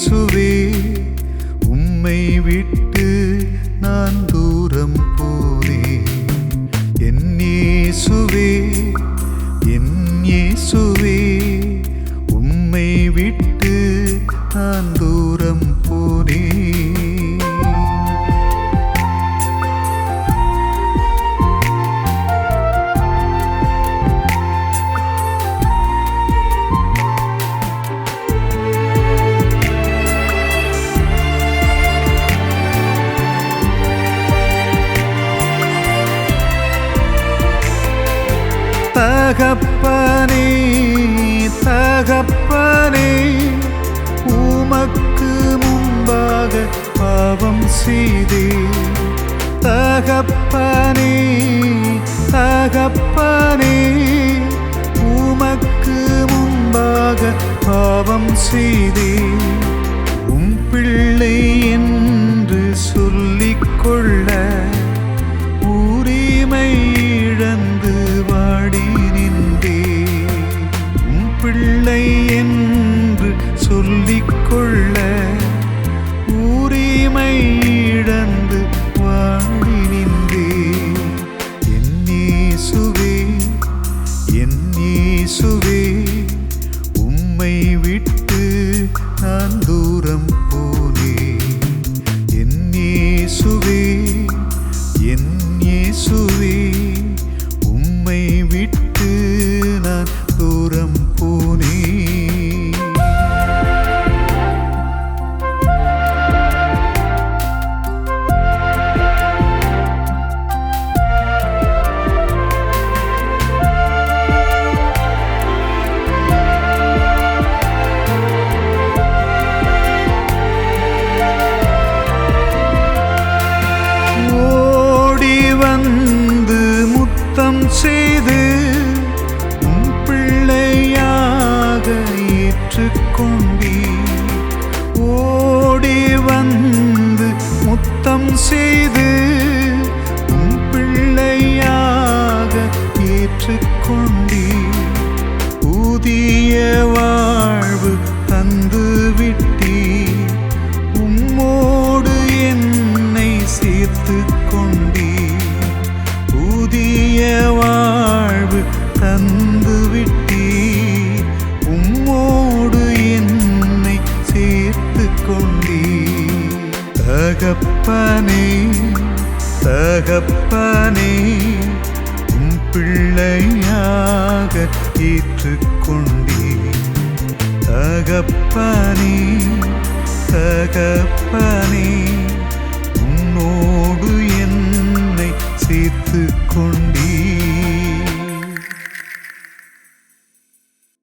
இயேசுவே உம்மை விட்டு நான் தூரம் போனேன். என் இயேசுவே என் இயேசுவே உம்மை விட்டு நான் தூரம் போனேன். தகப்பனே தகப்பனே உமக்கு முன்பாக பாவம் செய்தேன். தகப்பனே தகப்பனே உமக்கு முன்பாக பாவம் செய்தேன். உம் பிள்ளை என்று சொல்லிக்கொள்ள உரிமை இழந்து வாடி நின்றேன். உம் பிள்ளை என்று சொல்லிக்கொள்ள உரிமை இழந்து வாடி நின்றேன். என் இயேசுவே என் இயேசுவே உம்மை விட்டு நான் தூரம் போனேன். என் இயேசுவே என் இயேசுவே உம்மை விட்டு நான் தூரம் போனேன். முத்தம் செய்து உம் பிள்ளையாக ஏற்றுக்கொண்டீர். ஓடி வந்து முத்தம் செய்து உம் பிள்ளையாக ஏற்றுக்கொண்டீர். புதிய வாழ்வு தந்து விட்டீர். உம்மோடு என்னை சேர்த்து கொண்டீர். புதிய வாழ்வு தந்து விட்டீர். உம்மோடு என்னை சேர்த்து கொண்டீர். தகப்பனே தகப்பனே உம் பிள்ளையாக ஏற்றுக்கொண்டீர். தகப்பனே தகப்பனே உன்னோடு என்னை சேர்த்து கொண்டீர்.